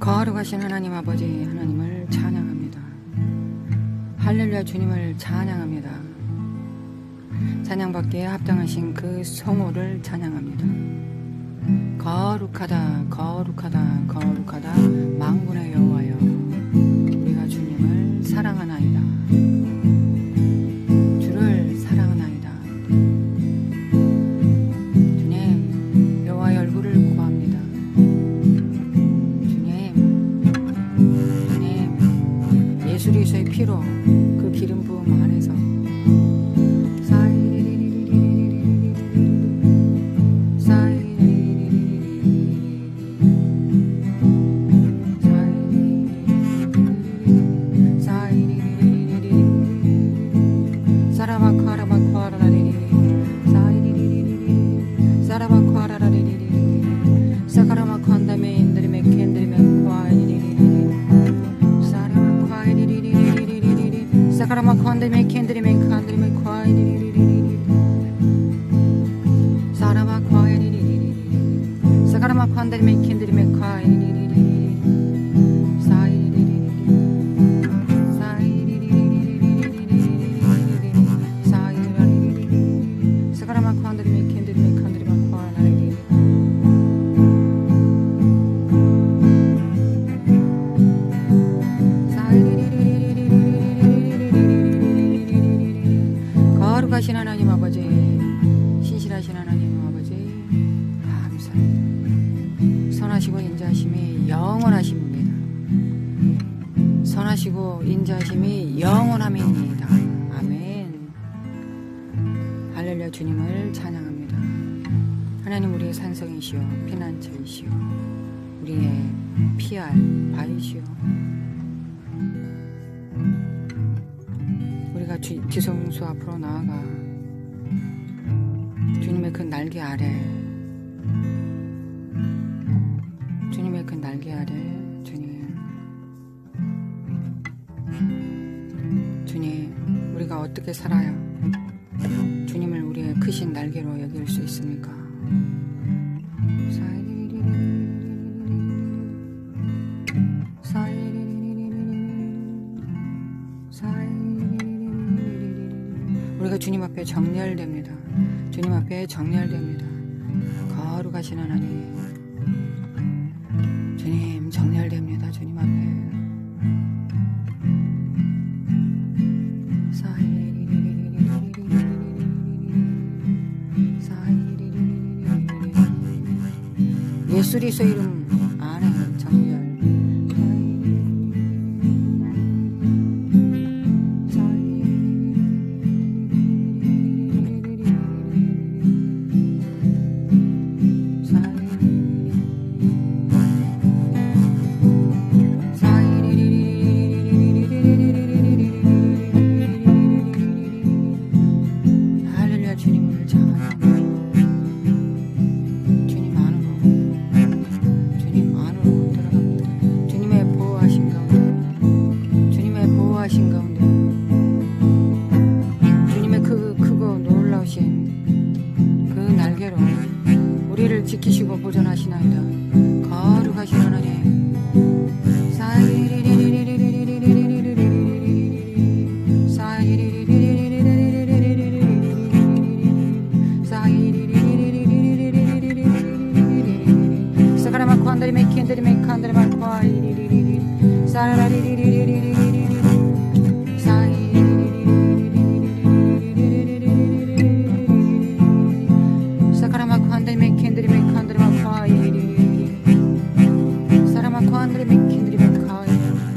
거룩하신 하나님 아버지 하나님을 찬양합니다. 할렐루야 주님을 찬양합니다. 찬양받기에 합당하신 그 성호를 찬양합니다. 거룩하다 거룩하다 거룩하다 만군의 여호와여, 우리가 주님을 사랑하나이다. 주를 사랑하나이다. 주님, 여호와의 얼굴을 구합니다. 주님, 예수 그리스도의 피로 그 기름 부음 안에서 거룩하신 하나님 아버지, 신실하신 하나님 아버지 감사합니다. 선하시고 인자하심이 영원하십니다. 선하시고 인자하심이 영원함입니다. 아멘. 할렐루야 주님을 찬양합니다. 하나님, 우리의 산성이시오 피난처이시오 우리의 피할 바위시오. 우리가 뒤통수 앞으로 나아가 주님의 그 날개 아래, 주님의 그 날개 아래, 주님, 우리가 어떻게 살아야 주님을 우리의 크신 날개로 여길 수 있습니까? 우리가 주님 앞에 정렬됩니다. 주님 앞에 정렬됩니다. 거룩하신 하나님, 주님 정렬됩니다. 주님 앞에 예수 그리스도 이름 안에 정렬. 지키시고 보존하시나이다. 거룩하신 하나님, 사가라마코 한다리메 캔다리메 칸다리마코 아이리리리리 사라리리리리리리리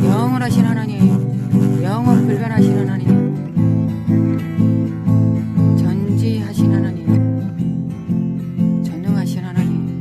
영원하신 하나님, 영원 불변하신 하나님, 전지하신 하나님, 전능하신 하나님,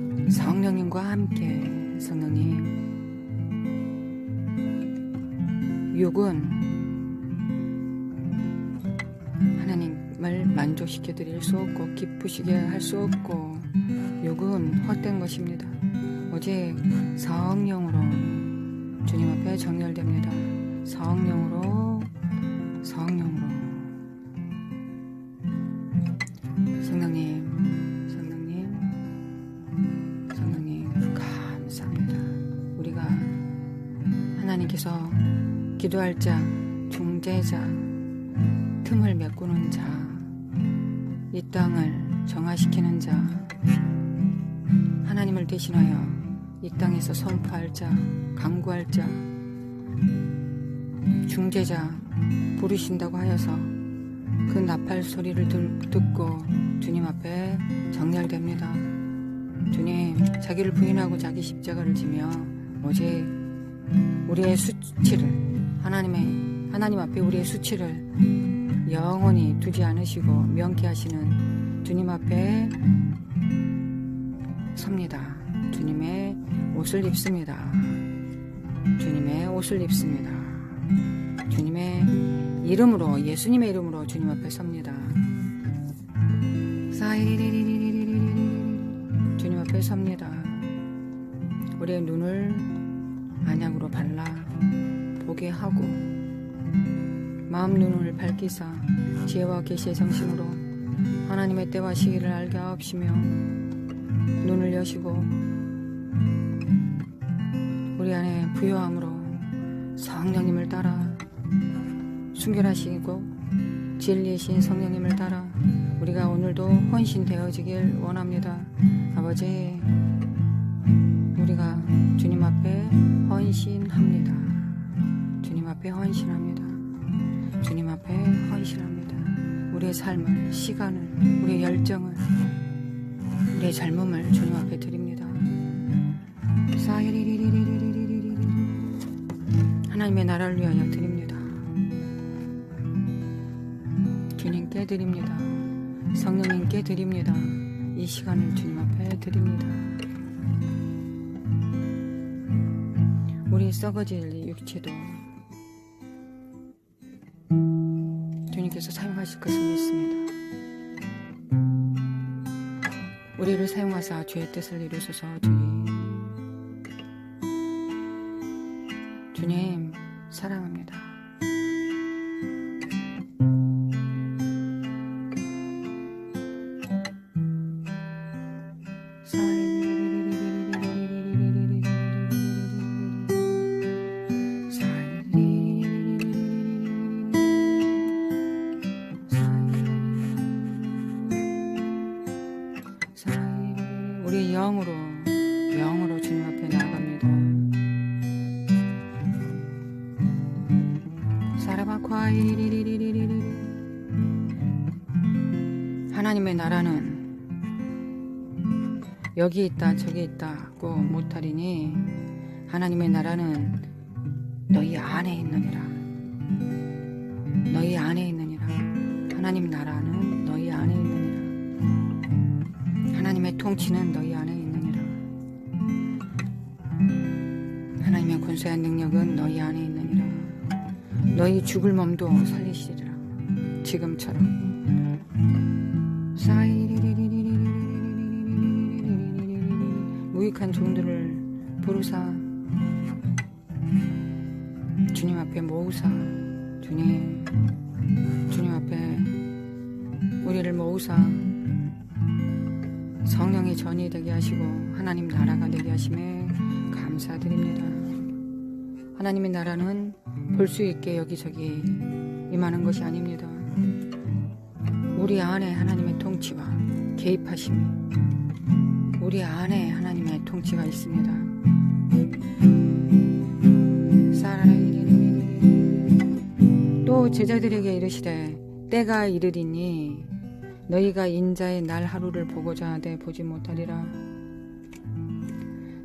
성령님과 함께 성령님 육은 하나님을 만족시켜 드릴 수 없고 기쁘시게 할 수 없고 육은 헛된 것입니다. 오직 성령으로 주님 앞에 정렬됩니다. 성령으로 성령님 감사합니다. 우리가 하나님께서 기도할 자, 중재자, 틈을 메꾸는 자, 이 땅을 정화시키는 자, 하나님을 대신하여 이 땅에서 선포할 자, 강구할 자, 중재자 부르신다고 하여서 그 나팔 소리를 듣고 주님 앞에 정렬됩니다. 주님, 자기를 부인하고 자기 십자가를 지며 오직 우리의 수치를 하나님 앞에 우리의 수치를 영원히 두지 않으시고 명케하시는 주님 앞에 섭니다. 주님의 옷을 입습니다. 주님의 옷을 입습니다. 주님의 이름으로, 예수님의 이름으로 주님 앞에 섭니다. 주님 앞에 섭니다. 우리의 눈을 안약으로 발라 보게 하고 마음 눈을 밝히사 지혜와 계시의 정신으로 하나님의 때와 시기를 알게 하옵시며 눈을 여시고 우리 안에 부요함으로 성령님을 따라 순결하시고 진리이신 성령님을 따라 우리가 오늘도 헌신되어지길 원합니다. 아버지, 우리가 주님 앞에 헌신합니다. 주님 앞에 헌신합니다. 주님 앞에 헌신합니다. 우리의 삶을, 시간을, 우리의 열정을, 우리의 젊음을 주님 앞에 드립니다. 하나님의 나라를 위하여 드립니다. 주님께 드립니다. 성령님께 드립니다. 이 시간을 주님 앞에 드립니다. 우리 썩어질 육체도 주님께서 사용하실 것을 믿습니다. 우리를 사용하사 주의 뜻을 이루소서. 주님 사랑합니다. 우리 영으로 주님 앞에 나아갑니다. 하나님의 나라는 여기 있다 저기 있다고 못하리니 하나님의 나라는 너희 안에 있느니라. 너희 안에 있느니라. 하나님 나라는 너희 안에 있느니라. 하나님의 통치는 너희 안에 있느니라. 하나님의 권세한 능력은 너희 안에 있느니라. 너희 죽을 몸도 살리시리라. 지금처럼. 무익한 종들을 부르사 주님 앞에 모으사 주님 앞에 우리를 모으사 성령의 전이 되게 하시고 하나님 나라가 되게 하심에 감사드립니다. 하나님의 나라는 볼 수 있게 여기저기 임하는 것이 아닙니다. 우리 안에 하나님의 통치와 개입하심이 우리 안에 하나님의 통치가 있습니다. 또 제자들에게 이르시되 때가 이르리니 너희가 인자의 날 하루를 보고자 하되 보지 못하리라.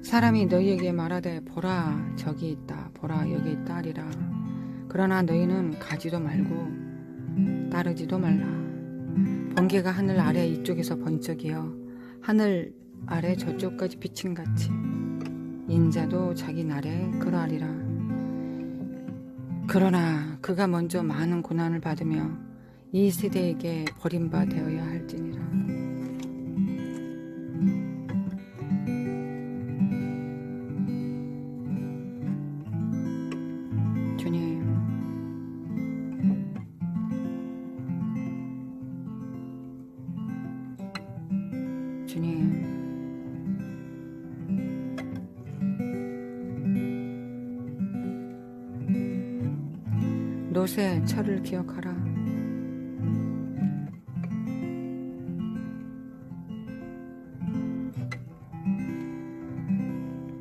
사람이 너희에게 말하되 보라 저기 있다 보라 여기 있다 하리라. 그러나 너희는 가지도 말고 따르지도 말라. 번개가 하늘 아래 이쪽에서 번쩍이어 하늘 아래 저쪽까지 비침같이 인자도 자기 날에 그러하리라. 그러나 그가 먼저 많은 고난을 받으며 이 세대에게 버림받아야 할지니라. 주님, 주님, 롯의 철을 기억하라.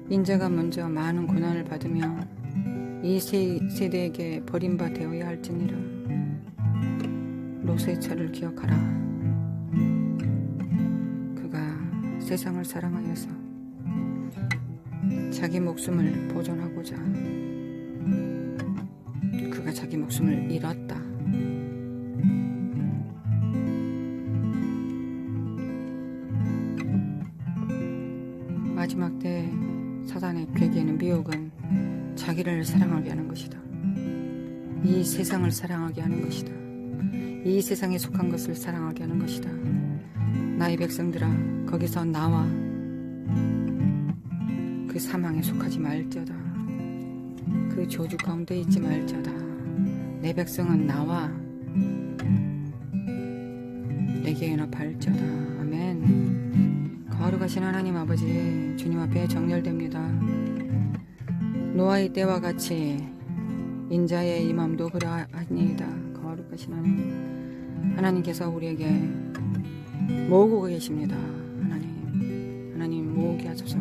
인자가 먼저 많은 고난을 받으며 이 세대에게 버림바 되어야 할지니라. 롯의 철을 기억하라. 그가 세상을 사랑하여서 자기 목숨을 보존하고자 그가 자기 목숨을 잃었다. 마지막 때 사단의 괴계는 미혹은 자기를 사랑하게 하는 것이다. 이 세상을 사랑하게 하는 것이다. 이 세상에 속한 것을 사랑하게 하는 것이다. 나의 백성들아 거기서 나와 그 사망에 속하지 말지어다. 그 저주 가운데 있지 말지어다. 내 백성은 나와 내게 연합할지어다. 아멘. 거룩하신 하나님 아버지 주님 앞에 정렬됩니다. 노아의 때와 같이 인자의 임함도 그러하니이다. 거룩하신 하나님께서 우리에게 모으고 계십니다. 하나님 모으게 하소서.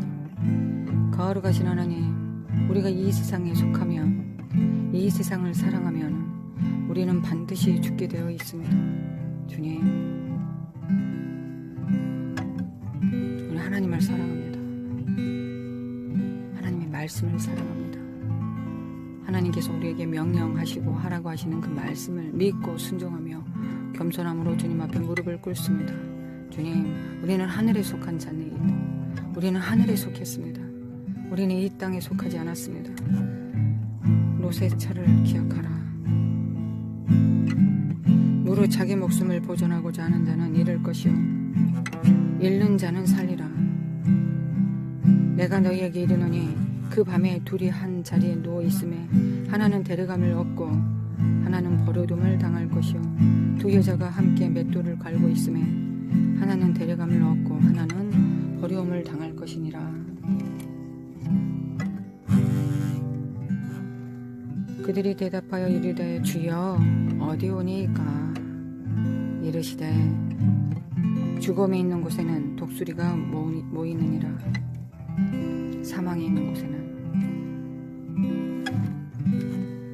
거룩하신 하나님, 우리가 이 세상에 속하면 이 세상을 사랑하면 우리는 반드시 죽게 되어 있습니다. 주님, 우리 하나님을 사랑합니다. 하나님의 말씀을 사랑합니다. 하나님께서 우리에게 명령하시고 하라고 하시는 그 말씀을 믿고 순종하며 겸손함으로 주님 앞에 무릎을 꿇습니다. 주님, 우리는 하늘에 속한 자녀이다. 우리는 하늘에 속했습니다. 우리는 이 땅에 속하지 않았습니다. 롯의 차를 기억하라. 무릇 자기 목숨을 보존하고자 하는 자는 잃을 것이요 잃는 자는 살리라. 내가 너희에게 이르노니 그 밤에 둘이 한 자리에 누워 있음에 하나는 데려감을 얻고 하나는 버려둠을 당할 것이요 두 여자가 함께 맷돌을 갈고 있음에 하나는 데려감을 얻고 하나는 버려움을 당할 것이니라. 그들이 대답하여 이르되 주여 어디 오니이까? 이르시되 죽음이 있는 곳에는 독수리가 모이느니라. 사망이 있는 곳에는,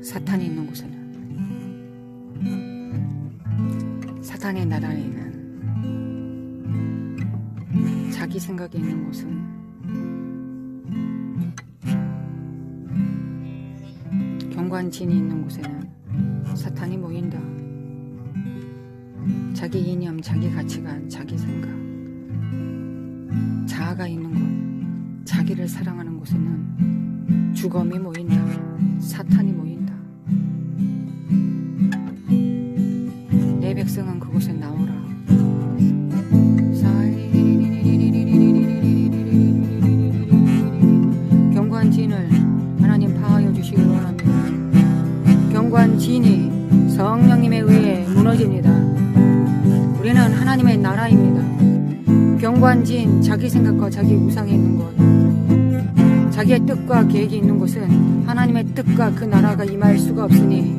사탄이 있는 곳에는, 사탄의 나라에는, 자기 생각이 있는 곳은, 경관진이 있는 곳에는 사탄이 모인다. 자기 이념, 자기 가치관, 자기 생각, 자아가 있는 곳, 자기를 사랑하는 곳에는 죽음이 모인다. 사탄이 모인다. 내 백성은 그곳에 나오라. 경관진을 하나님 파하여 주시기 원합니다. 경관진이 성령님에 의해 무너집니다. 우리는 하나님의 나라입니다. 경관진, 자기 생각과 자기 우상이 있는 곳, 자기의 뜻과 계획이 있는 곳은 하나님의 뜻과 그 나라가 임할 수가 없으니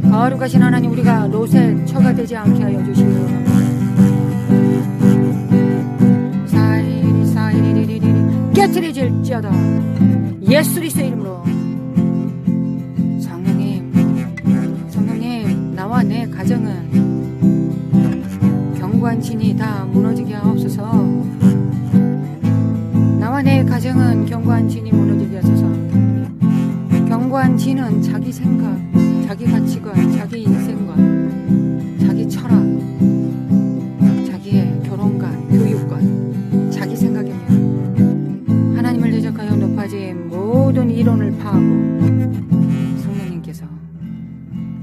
거룩하신 하나님, 우리가 롯의 처가 되지 않게 하여 주시기 원합니다. 깨트려질지어다 예수 그리스도의 이름으로. 성령님, 나와 내 가정은 경관진이 다 무너지게 하옵소서. 나와 내 가정은 경관진이 무너지게 하소서. 경관진은 자기 생각, 자기 가치관, 자기 인생관, 자기 철학, 자기의 결혼관, 교육관, 자기 생각입니다. 하나님을 대적하여 높아진 모든 이론을 파하고, 성령님께서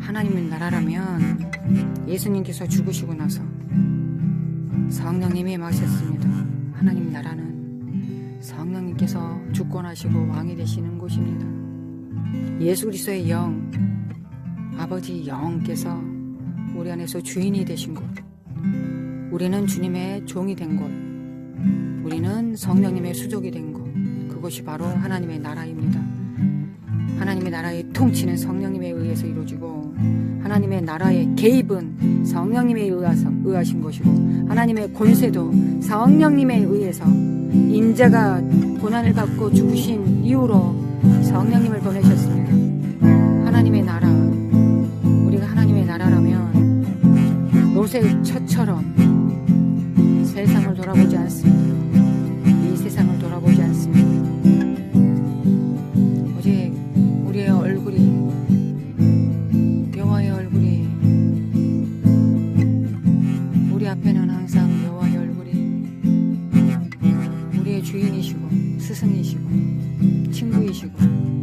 하나님의 나라라면 예수님께서 죽으시고 나서 성령님이 임하셨습니다. 하나님 나라는 성령님께서 주권하시고 왕이 되시는 곳입니다. 예수 그리스도의 영, 아버지 영께서 우리 안에서 주인이 되신 곳, 우리는 주님의 종이 된 곳, 우리는 성령님의 수족이 된 곳, 그것이 바로 하나님의 나라입니다. 하나님의 나라의 통치는 성령님에 의해서 이루어지고, 하나님의 나라의 개입은 성령님에 의하신 것이고, 하나님의 권세도 성령님에 의해서, 인자가 고난을 받고 죽으신 이후로 성령님을 보내셨습니다. 하나님의 나라, 우리가 하나님의 나라라면 롯의 처처럼 세상을 돌아보지 않습니다. 이 세상을 돌아보지 않습니다. 오직 우리의 얼굴이, 여호와의 얼굴이, 우리 앞에는 항상 여호와의 얼굴이 우리의 주인이시고 스승이시고 친구이시고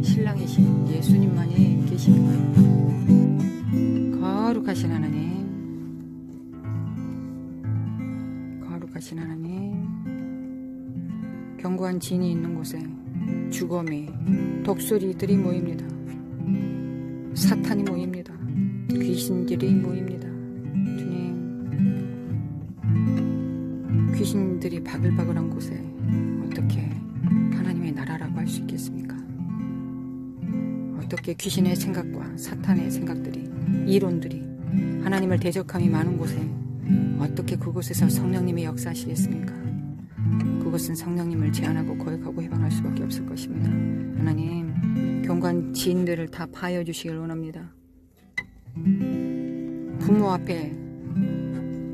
신랑이신 예수님만이 계십니다. 거룩하신 하나님, 거룩하신 하나님, 견고한 진이 있는 곳에 죽음이, 독수리들이 모입니다. 사탄이 모입니다. 귀신들이 모입니다. 주님, 귀신들이 바글바글한 곳에 어떻게 하나님의 나라라고 할 수 있겠습니까? 어떻게 귀신의 생각과 사탄의 생각들이, 이론들이, 하나님을 대적함이 많은 곳에 어떻게 그곳에서 성령님이 역사하시겠습니까? 그것은 성령님을 제한하고 거역하고 해방할 수밖에 없을 것입니다. 하나님, 경관 지인들을 다 파여 주시길 원합니다. 부모 앞에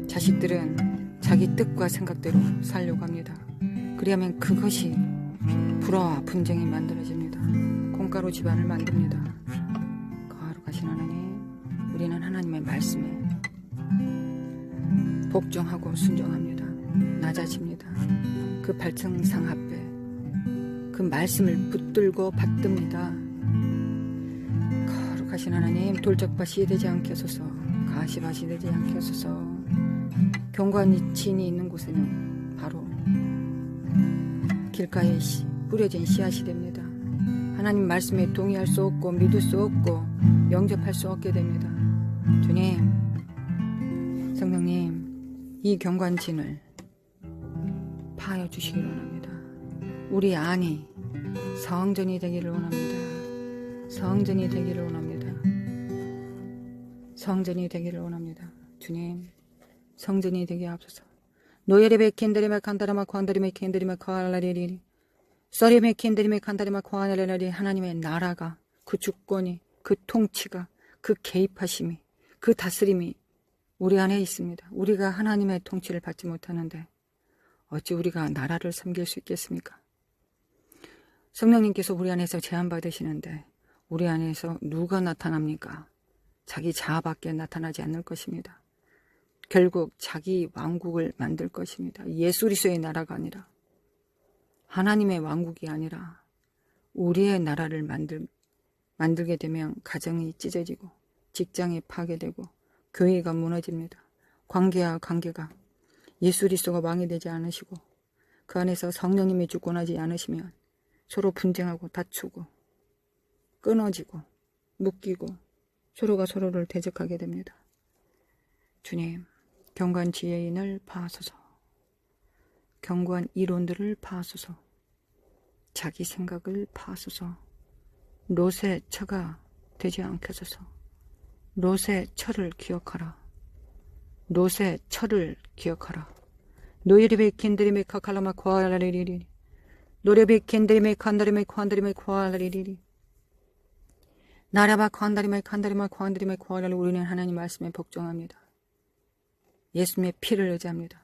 자식들은 자기 뜻과 생각대로 살려고 합니다. 그리하면 그것이 불화와 분쟁이 만들어집니다. 콩가루 집안을 만듭니다. 거룩하신 하나님, 우리는 하나님의 말씀에 복종하고 순종합니다. 낮아집니다. 그 발등상 앞에 그 말씀을 붙들고 받듭니다. 거룩하신 하나님, 돌적밭이 되지 않게 하소서. 가시밭이 되지 않게 하소서. 경관진이 있는 곳에는 바로 길가에 뿌려진 씨앗이 됩니다. 하나님 말씀에 동의할 수 없고 믿을 수 없고 영접할 수 없게 됩니다. 주님, 성령님, 이 경관진을 파여 주시기를 원합니다. 우리 안이 성전이 되기를 원합니다. 성전이 되기를 원합니다. 성전이 되기를 원합니다. 주님, 성전이 되게 하옵소서. 노예레베 켄데리메 칸다라마 콘다리메 켄데리메 카알라리리 서리메 켄데리메 칸다리마 코아나레라리. 하나님의 나라가, 그 주권이, 그 통치가, 그 개입하심이, 그 다스림이 우리 안에 있습니다. 우리가 하나님의 통치를 받지 못하는데 어찌 우리가 나라를 섬길 수 있겠습니까? 성령님께서 우리 안에서 제한받으시는데 우리 안에서 누가 나타납니까? 자기 자아밖에 나타나지 않을 것입니다. 결국 자기 왕국을 만들 것입니다. 예수 그리스도의 나라가 아니라, 하나님의 왕국이 아니라 우리의 나라를 만들게 되면 가정이 찢어지고 직장이 파괴되고 교회가 무너집니다. 관계와 관계가 예수 그리스도가 왕이 되지 않으시고 그 안에서 성령님이 주권하지 않으시면 서로 분쟁하고 다투고 끊어지고 묶이고 서로가 서로를 대적하게 됩니다. 주님, 경관 지혜인을 파하소서. 경관 이론들을 파하소서. 자기 생각을 파하소서. 롯의 처가 되지 않게 하소서. 롯의 처를 기억하라. 롯의 처를 기억하라. 노예리베 킨드리메 카칼라마 코알라리리리. 노레베 킨드리메 칸다리메 코안다리메 코알라리리리. 나라바 코안다리메 칸다리마 코안다리메 코알라리. 우리는 하나님 말씀에 복종합니다. 예수님의 피를 의지합니다.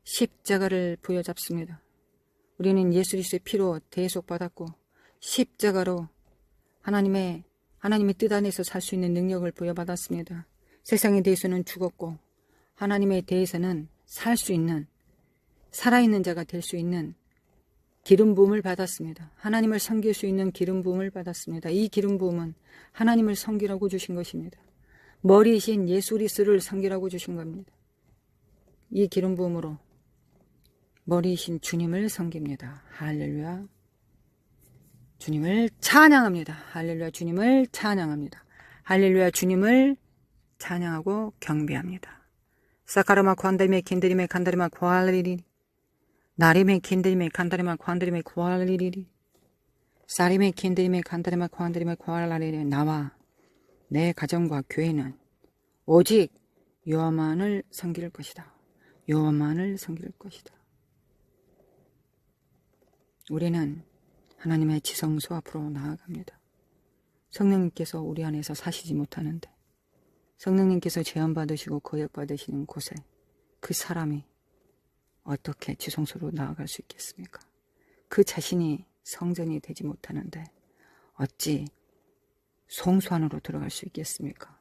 십자가를 부여잡습니다. 우리는 예수 그리스도의 피로 대속받았고 십자가로 하나님의 뜻 안에서 살 수 있는 능력을 부여받았습니다. 세상에 대해서는 죽었고 하나님에 대해서는 살 수 있는, 살아있는 자가 될 수 있는 기름 부음을 받았습니다. 하나님을 섬길 수 있는 기름 부음을 받았습니다. 이 기름 부음은 하나님을 섬기라고 주신 것입니다. 머리이신 예수 그리스도를 섬기라고 주신 겁니다. 이 기름 부음으로 머리이신 주님을 섬깁니다. 할렐루야. 주님을 찬양합니다. 할렐루야. 주님을 찬양합니다. 할렐루야. 주님을 찬양하고 경배합니다. 사카르마 관다리메 킨드리메 간다리마 고알리리. 나리메 킨드리메 간다리마 관다리메 고알리리. 사리메 킨드리메 간다리마 관다리메 고알리리. 나와 내 가정과 교회는 오직 여호와만을 섬길 것이다. 여호와만을 섬길 것이다. 우리는 하나님의 지성소 앞으로 나아갑니다. 성령님께서 우리 안에서 사시지 못하는데 성령님께서 제한받으시고 거역받으시는 곳에 그 사람이 어떻게 지성소로 나아갈 수 있겠습니까? 그 자신이 성전이 되지 못하는데 어찌 성소 안으로 들어갈 수 있겠습니까?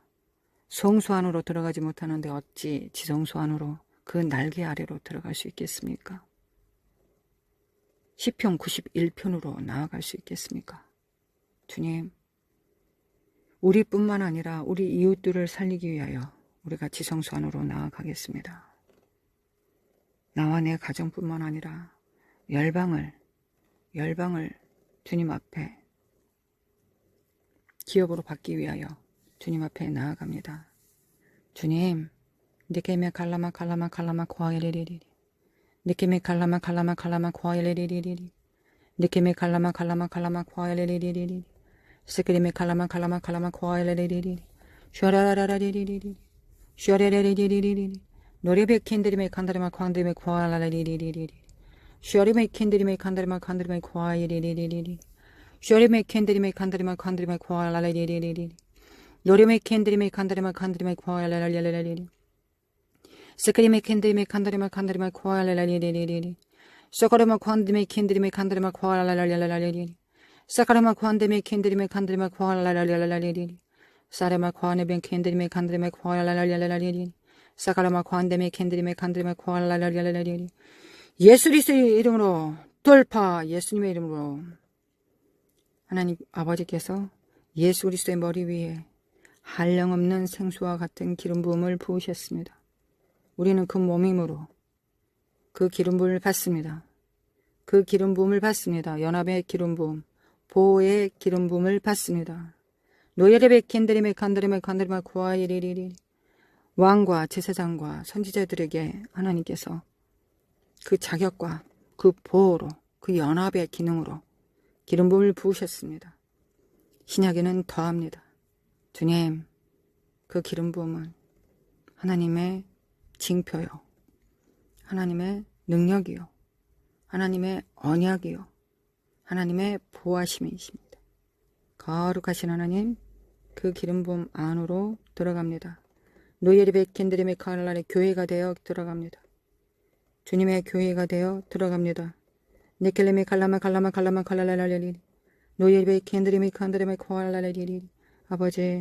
성소 안으로 들어가지 못하는데 어찌 지성소 안으로, 그 날개 아래로 들어갈 수 있겠습니까? 시편 91편으로 나아갈 수 있겠습니까? 주님, 우리뿐만 아니라 우리 이웃들을 살리기 위하여 우리가 지성소 안으로 나아가겠습니다. 나와 내 가정뿐만 아니라 열방을 주님 앞에 기업으로 받기 위하여 주님 앞에 나아갑니다. 주님, 니케메 칼라마 코아엘리리리. 니케메 칼라마 코아엘리리리. 니케메 칼라마 코아엘리리리. 스크리메 칼라마 코아엘리리리. 슈아라라라리리리. 슈아레레리리리리. 노레베 캔드리메 칸다리마 칸드리메 코아엘리리리리. 슈아리메 캔드리메 칸다리마 코아엘리리리리. 슈아리메 캔드리메 칸다리마 코아엘리리리리. 노레메 캔드리메 칸다리마 코아엘리리리리. 스크리메 캔드리메 칸다리마 칸다리마 코알랄랄리리리리 소카르마 콘드메 캔드리메 칸다리마 코알랄랄랄랄리리 사카르마 콘드메 캔드리메 칸다리마 코알랄랄랄랄리리 사레마 코아네벤 캔드리메 칸드리메 코알랄랄랄랄리리 사카르마 콘드메 캔드리메 칸드리메 코알랄랄랄랄리리 예수 그리스도의 이름으로 돌파. 예수님의 이름으로 하나님 아버지께서 예수 그리스도의 머리 위에 한량없는 생수와 같은 기름 부음을 부으셨습니다. 우리는 그 몸임으로 그 기름 부음을 받습니다. 그 기름 부음을 받습니다. 연합의 기름 부음, 보호의 기름 부음을 받습니다. 노예레베 캔드리메 칸드리메 칸드리메 구아이리리리 왕과 제사장과 선지자들에게 하나님께서 그 자격과 그 보호로 그 연합의 기능으로 기름 부음을 부으셨습니다. 신약에는 더합니다. 주님, 그 기름 부음은 하나님의 징표요, 하나님의 능력이요, 하나님의 언약이요, 하나님의 보호하심이십니다. 거룩하신 하나님, 그 기름 부음 안으로 들어갑니다. 노예리베 캔드리메 카랄라의 교회가 되어 들어갑니다. 주님의 교회가 되어 들어갑니다. 네켈레메 칼라마 칼라마 칼라마 칼랄랄랄리 노예리베 캔드리메 칸드리메 코알랄랄리 아버지,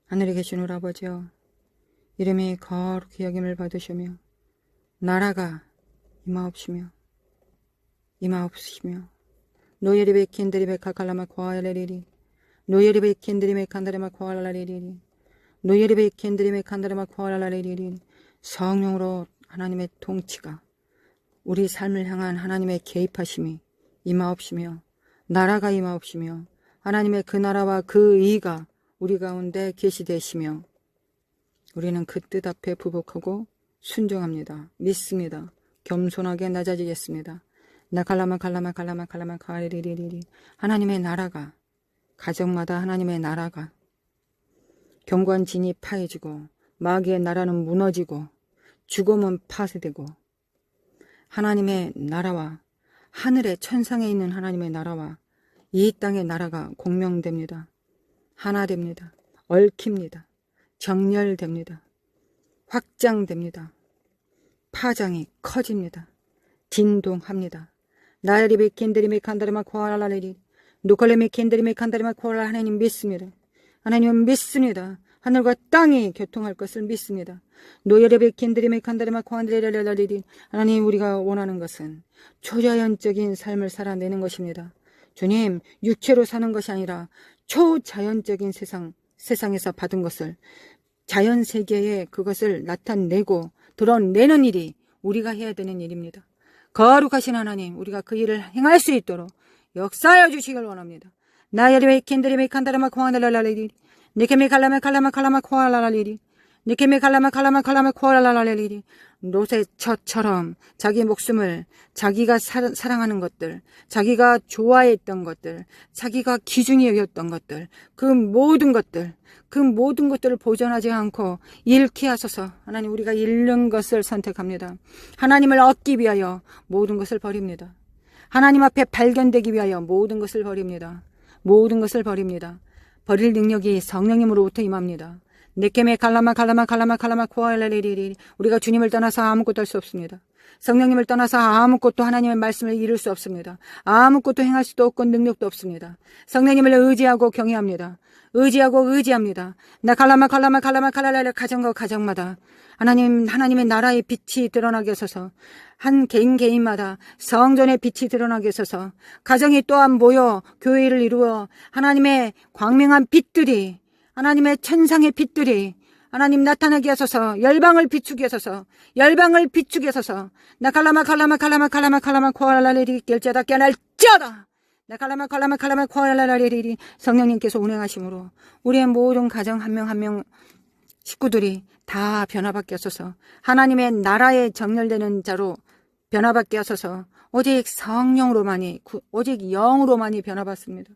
하늘에 계신 우리 아버지여, 이름이 거룩히 여김을 받으시며 나라가 임하옵시며 노예리베 캔드리메 칼라마 코알랄랄리 노예리베 캔드리메 칸드리메 코알랄랄리 노예리베 캔드리메 칸드리메 코알랄랄리 성령으로 하나님의 통치가 우리 삶을 향한 하나님의 개입하심이 임하옵시며 나라가 임하옵시며 하나님의 그 나라와 그 의가 우리 가운데 계시되시며 우리는 그 뜻 앞에 부복하고 순종합니다. 믿습니다. 겸손하게 낮아지겠습니다. 나칼라마 칼라마 칼라마 칼라마 카리리리리 하나님의 나라가 가정마다 하나님의 나라가 경관진이 파해지고 마귀의 나라는 무너지고 죽음은 파쇄되고 하나님의 나라와 하늘의 천상에 있는 하나님의 나라와 이 땅의 나라가 공명됩니다. 하나 됩니다. 얽힙니다. 정렬됩니다. 확장됩니다. 파장이 커집니다. 진동합니다. 나리베 캔드리메 칸다리마 코알랄레리 노컬레메 캔드리메 칸다리마 코알라 하나님 믿습니다. 하나님은 믿습니다. 하늘과 땅이 교통할 것을 믿습니다. 노예레베 캔드리메 칸다리마 코안드레랄랄리리 하나님, 우리가 원하는 것은 초자연적인 삶을 살아내는 것입니다. 주님, 육체로 사는 것이 아니라 초자연적인 세상에서 받은 것을 자연 세계에 그것을 나타내고 드러내는 일이 우리가 해야 되는 일입니다. 거룩하신 하나님, 우리가 그 일을 행할 수 있도록 역사하여 주시길 원합니다. 나예레베 캔드리메 칸다리마 코안드레랄리리 니케메 칼라마 칼라마 칼라마 코알랄랄리리 니케메 칼라마 칼라마 칼라마 코알랄랄리리 롯의 처처럼 자기 목숨을 자기가 사랑하는 것들, 자기가 좋아했던 것들, 자기가 기준이 여겼던 것들, 그 모든 것들을 보존하지 않고 잃게 하소서. 하나님, 우리가 잃는 것을 선택합니다. 하나님을 얻기 위하여 모든 것을 버립니다. 하나님 앞에 발견되기 위하여 모든 것을 버립니다. 버릴 능력이 성령님으로부터 임합니다. 네케메 칼라마 코알레리리 우리가 주님을 떠나서 아무것도 할 수 없습니다. 성령님을 떠나서 아무것도 하나님의 말씀을 이룰 수 없습니다. 아무것도 행할 수도 없고 능력도 없습니다. 성령님을 의지하고 경외합니다. 의지합니다. 나 칼라마 가정과 가정마다 하나님의 나라의 빛이 드러나게 하소서. 한 개인마다 성전의 빛이 드러나게 하소서. 가정이 또한 모여 교회를 이루어 하나님의 광명한 빛들이, 하나님의 천상의 빛들이 하나님 나타나게 하소서. 열방을 비추게 하소서. 나 칼라마 코알라레리 결자다 깨날자다. 나 칼라마 코알라레리 성령님께서 운행하심으로 우리의 모든 가정 한 명 한 명 식구들이 다 변화받게 하소서. 하나님의 나라에 정렬되는 자로 변화받게 하소서. 오직 성령으로만이, 오직 영으로만이 변화받습니다.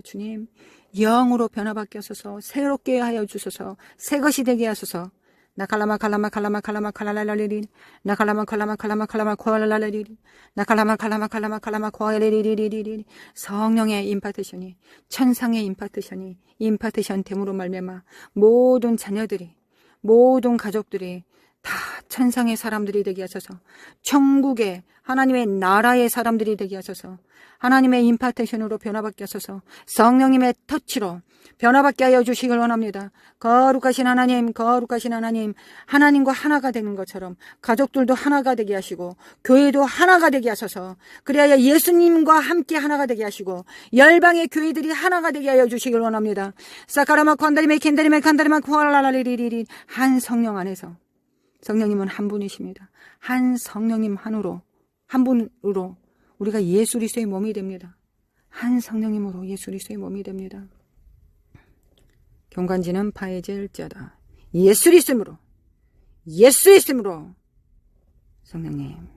주님, 영으로 변화받게 하소서. 새롭게 하여 주소서. 새 것이 되게 하소서. 나칼라마 칼라마 칼라마 칼라마 칼라라리리 나칼라마 칼라마 칼라마 칼라마 코알라라리리 나칼라마 칼라마 칼라마 칼라마 코알라리리리리리 성령의 임파티션이 천상의 임파티션 됨으로 말미암아 모든 자녀들이 모든 가족들이 다 천상의 사람들이 되게 하셔서 천국의 하나님의 나라의 사람들이 되게 하셔서 하나님의 임파테이션으로 변화받게 하셔서 성령님의 터치로 변화받게 하여 주시길 원합니다. 거룩하신 하나님, 하나님과 하나가 되는 것처럼 가족들도 하나가 되게 하시고 교회도 하나가 되게 하셔서 그래야 예수님과 함께 하나가 되게 하시고 열방의 교회들이 하나가 되게 하여 주시길 원합니다. 사카라마 콘다리메 켄다리메 칸다리마 코알라라리리리 한 성령 안에서 성령님은 한 분이십니다. 한 성령님 한 분으로 우리가 예수 그리스도의 몸이 됩니다. 한 성령님으로 예수 그리스도의 몸이 됩니다. 경관지는 파해질 자다. 예수 그리스도로 성령님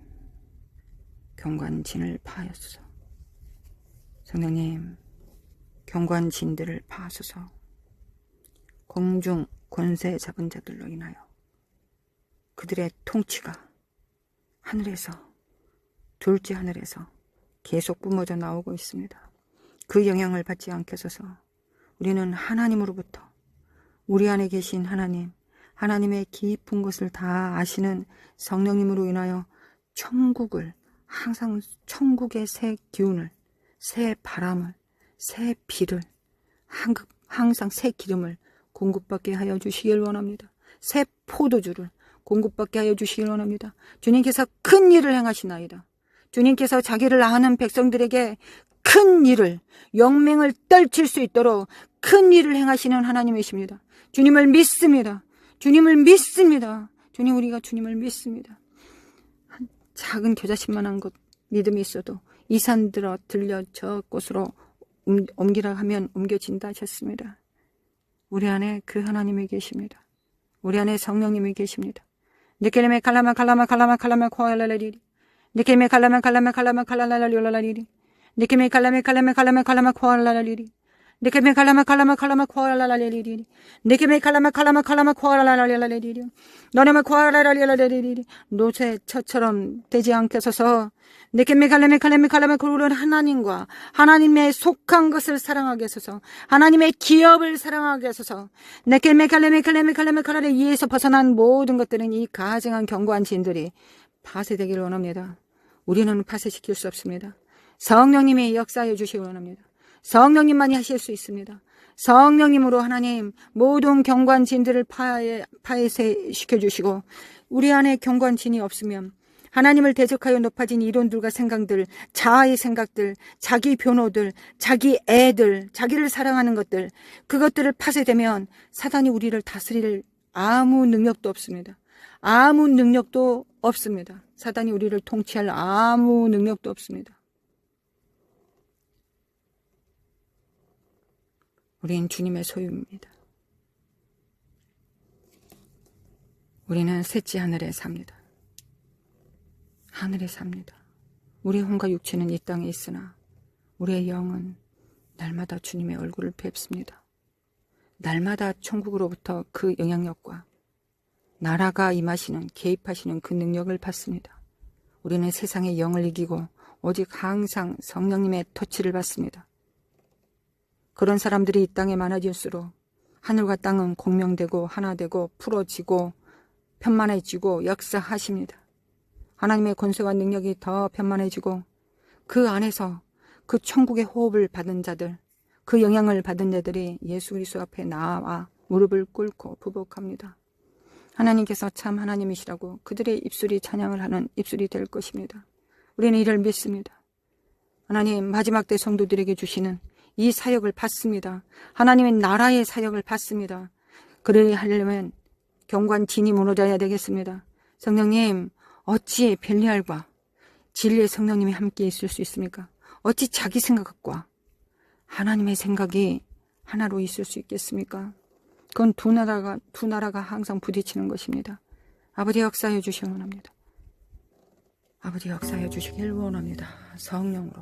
경관진을 파하소서. 성령님 경관진들을 파하소서. 공중 권세 잡은 자들로 인하여 그들의 통치가 하늘에서 둘째 하늘에서 계속 뿜어져 나오고 있습니다. 그 영향을 받지 않게 하소서. 우리는 하나님으로부터 우리 안에 계신 하나님의 깊은 것을 다 아시는 성령님으로 인하여 항상 천국의 새 기운을, 새 바람을, 새 비를, 항상 새 기름을 공급받게 하여 주시길 원합니다. 새 포도주를 공급받게 하여 주시길 원합니다. 주님께서 큰 일을 행하시나이다. 주님께서 자기를 아는 백성들에게 큰 일을, 영맹을 떨칠 수 있도록 큰 일을 행하시는 하나님이십니다. 주님을 믿습니다. 우리가 주님을 믿습니다. 한 작은 겨자씨만한 것 믿음이 있어도 이 산 들려 저 곳으로 옮기라 하면 옮겨진다 하셨습니다. 우리 안에 그 하나님이 계십니다. 우리 안에 성령님이 계십니다. 느끼림에 칼라마 코알라라리리 느낌에 칼라마 칼라라리올라라리리 느낌에 칼라마 코알라라리리 느낌에 칼라마 코알라라리리 느낌에 칼라마 코알라라리리 너네만 코알라라리리 노새처럼 되지 않게 서서 느낌에 칼라마 그런 하나님과 하나님의 속한 것을 사랑하게 하소서. 하나님의 기업을 사랑하게 하소서. 느낌에 칼라마 이에서 벗어난 모든 것들은 이 가증한 견고한 진들이 파쇄되기를 원합니다. 우리는 파쇄시킬 수 없습니다. 성령님이 역사해 주시기 원합니다. 성령님만이 하실 수 있습니다. 성령님으로 하나님 모든 견고한 진들을 파쇄시켜 주시고 우리 안에 견고한 진이 없으면 하나님을 대적하여 높아진 이론들과 생각들, 자아의 생각들, 자기 변호들, 자기 애들, 자기를 사랑하는 것들, 그것들을 파쇄되면 사단이 우리를 다스릴 아무 능력도 없습니다. 사단이 우리를 통치할 아무 능력도 없습니다. 우린 주님의 소유입니다. 우리는 셋째 하늘에 삽니다. 우리의 혼과 육체는 이 땅에 있으나 우리의 영은 날마다 주님의 얼굴을 뵙습니다. 날마다 천국으로부터 그 영향력과 나라가 임하시는 개입하시는 그 능력을 받습니다. 우리는 세상의 영을 이기고 오직 항상 성령님의 터치를 받습니다. 그런 사람들이 이 땅에 많아질수록 하늘과 땅은 공명되고 하나 되고 풀어지고 편만해지고 역사하십니다. 하나님의 권세와 능력이 더 편만해지고 그 안에서 그 천국의 호흡을 받은 자들, 그 영향을 받은 자들이 예수 그리스도 앞에 나와 무릎을 꿇고 부복합니다. 하나님께서 참 하나님이시라고 그들의 입술이 찬양을 하는 입술이 될 것입니다. 우리는 이를 믿습니다. 하나님 마지막 때 성도들에게 주시는 이 사역을 받습니다. 하나님의 나라의 사역을 받습니다. 그러려 하려면 경관진이 무너져야 되겠습니다. 성령님, 어찌 벨리알과 진리의 성령님이 함께 있을 수 있습니까? 어찌 자기 생각과 하나님의 생각이 하나로 있을 수 있겠습니까? 그건 두 나라가 항상 부딪히는 것입니다. 아버지 역사해 주시기 원합니다. 아버지 역사해 주시길 원합니다. 성령으로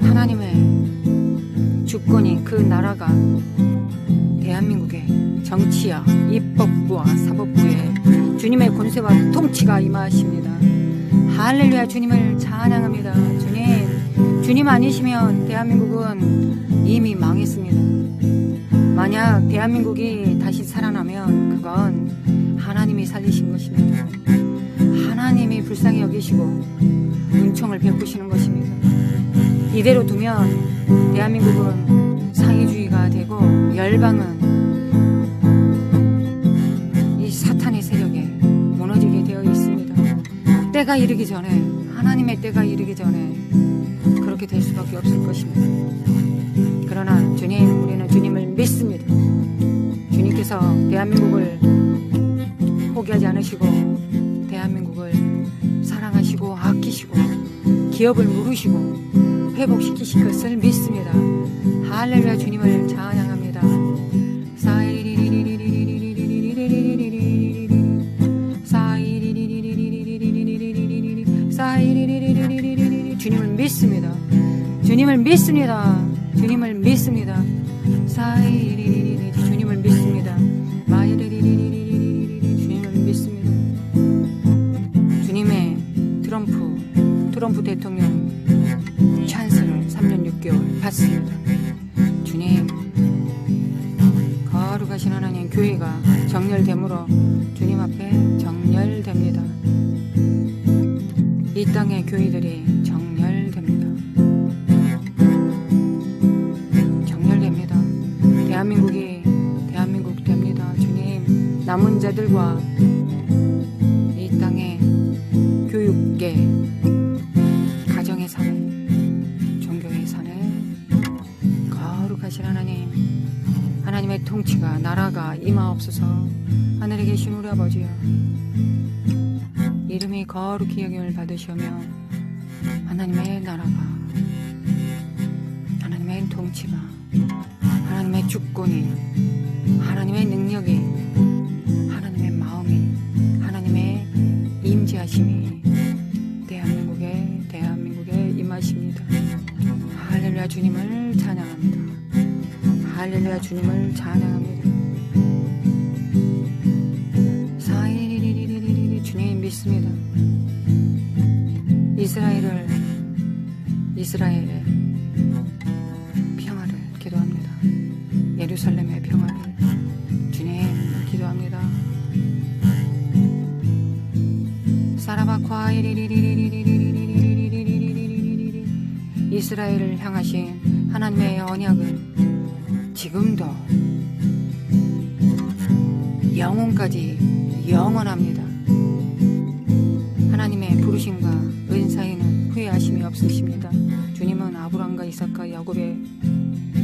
하나님의 주권이 그 나라가 대한민국의 정치와 입법부와 사법부에 주님의 권세와 통치가 임하십니다. 할렐루야. 주님을 찬양합니다. 주님 아니시면 대한민국은 이미 망했습니다. 만약 대한민국이 다시 살아나면 그건 하나님이 살리신 것입니다. 하나님이 불쌍히 여기시고 은총을 베푸시는 것입니다. 이대로 두면 대한민국은 상위주의가 되고 열방은 이 사탄의 세력에 무너지게 되어 있습니다. 때가 이르기 전에, 하나님의 때가 이르기 전에 그렇게 될 수밖에 없을 것입니다. 그러나 주님, 우리는 주님을 믿습니다. 주님께서 대한민국을 포기하지 않으시고 대한민국을 사랑하시고 아끼시고 기업을 누르시고 회복시키실 것을 믿습니다. 할렐루야. 주님을 찬양합니다. 주님을 믿습니다. 주님을 믿습니다. 주님을 믿습니다. 주님을 믿습니다. 주님을 믿습니다. 주님의 트럼프 대통령 찬스를 3년 6개월 받습니다. 주님, 거룩하신 하나님, 교회가 정렬됨으로 주님 앞에 정렬됩니다. 이 땅의 교회들이 정렬됩니다. 정렬됩니다. 대한민국 됩니다. 주님, 남은 자들과 이 땅의 교육계, 가정의 사회, 종교의 사회, 거룩하신 하나님, 하나님의 통치가, 나라가 임하옵소서. 하늘에 계신 우리 아버지여, 이름이 거룩히 여김을 받으시오며 하나님의 나라가, 하나님의 통치가, 하나님의 주권이, 하나님의 능력이, 하나님의 마음이, 하나님의 임재하심이 대한민국에 임하십니다. 할렐루야. 주님을 찬양합니다. 할렐루야. 주님을 찬양합니다. 주님 믿습니다. 이스라엘의 평화를 기도합니다. 예루살렘의 평화를 주님 기도합니다. 사라바ኳ 이스라엘을 향하신 하나님의 언약은 지금도 영혼까지 영원합니다. 하나님의 부르심과 은사에는 후회하심이 없으십니다. 주님은 아브라함과 이삭과 야곱의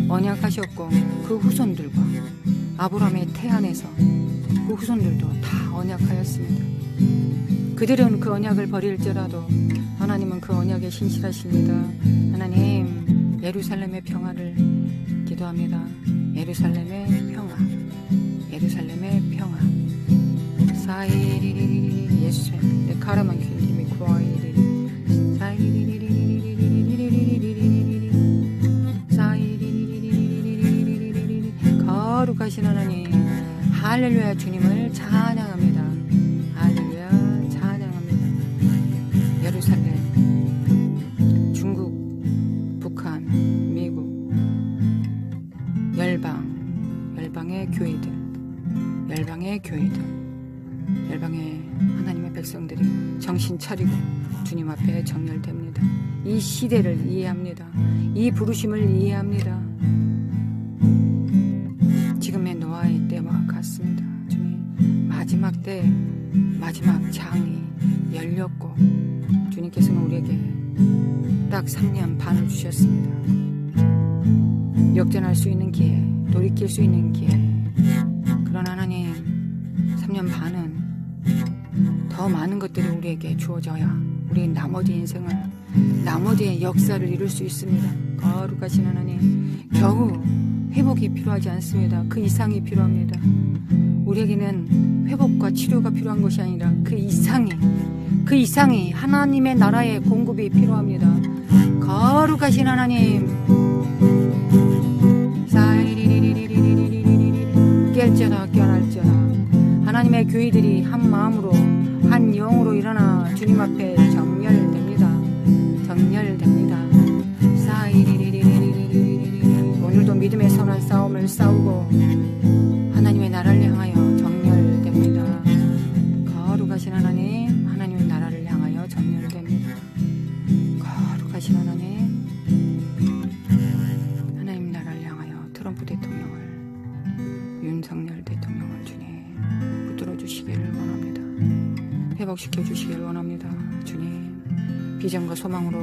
언약하셨고 그 후손들과 아브라함의 태안에서 그 후손들도 다 언약하였습니다. 그들은 그 언약을 버릴지라도 하나님은 그 언약에 신실하십니다. 하나님, 예루살렘의 평화를 기도합니다. 예루살렘의 평화, 예루살렘의 평화. 사이리리리리 예수의 내 카라만 퀸님이 구하이리리 사이리리리리리리리리리리리리리 사이리리리리리리리리리리. 거룩하신 하나님, 할렐루야. 주님을 찬양합니다. 할렐루야. 찬양합니다. 예루살렘, 중국, 북한, 미국, 열방의 교회들, 열방의 하나님의 백성들이 정신 차리고 주님 앞에 정렬됩니다. 이 시대를 이해합니다. 이 부르심을 이해합니다. 지금의 노아의 때와 같습니다. 주님, 마지막 때, 마지막 장이 열렸고 주님께서는 우리에게 딱 3년 반을 주셨습니다. 역전할 수 있는 기회, 돌이킬 수 있는 기회. 그런 하나님, 3년 반은 더 많은 것들이 우리에게 주어져야 우리 나머지 인생을, 나머지의 역사를 이룰 수 있습니다. 거룩하신 하나님, 겨우 회복이 필요하지 않습니다. 그 이상이 필요합니다. 우리에게는 회복과 치료가 필요한 것이 아니라 그 이상이 하나님의 나라의 공급이 필요합니다. 거룩하신 하나님, 깰지어다 깨어날지어다. 하나님의 교회들이 한 마음으로 한 영으로 일어나 주님 앞에 정렬됩니다. 오늘도 믿음의 선한 싸움을 싸우고 하나님의 나라를 향하여 정렬됩니다. 거룩하신 하나님, 하나님의 나라를 향하여 정렬됩니다. 거룩하신 하나님, 하나님 나라를 향하여 트럼프 대통령을, 윤석열 대통령을 주님 붙들어 주시기를 원합니다. 회복시켜 주시기를 원합니다. 주님, 비전과 소망으로,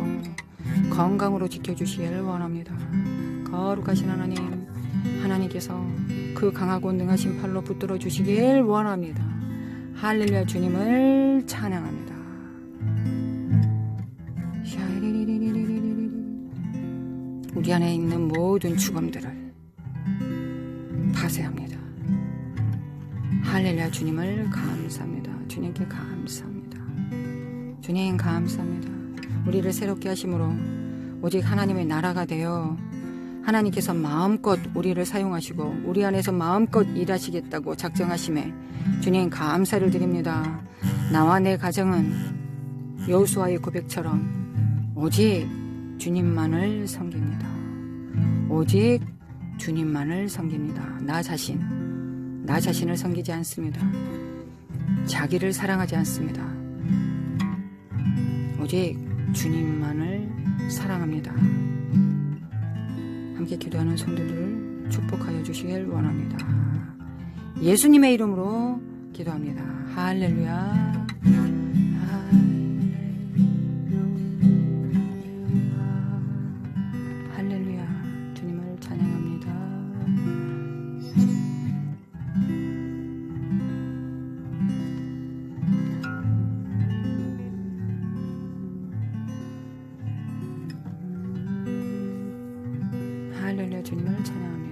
건강으로 지켜주시기를 원합니다. 거룩하신 하나님, 하나님께서 그 강하고 능하신 팔로 붙들어 주시길 원합니다. 할렐루야. 주님을 찬양합니다. 우리 안에 있는 모든 죽음들을 파쇄합니다. 할렐루야. 주님을 감사합니다. 주님께 감사합니다. 주님 감사합니다. 우리를 새롭게 하심으로 오직 하나님의 나라가 되어 하나님께서 마음껏 우리를 사용하시고 우리 안에서 마음껏 일하시겠다고 작정하심에 주님 감사를 드립니다. 나와 내 가정은 여호수아의 고백처럼 오직 주님만을 섬깁니다. 오직 주님만을 섬깁니다. 나 자신을 섬기지 않습니다. 자기를 사랑하지 않습니다. 오직 주님만을 사랑합니다. 함께 기도하는 성도들을 축복하여 주시길 원합니다. 예수님의 이름으로 기도합니다. 할렐루야. 할렐루야. 주님을 찬양합니다. 할렐루야. 주님을 찬양합니다.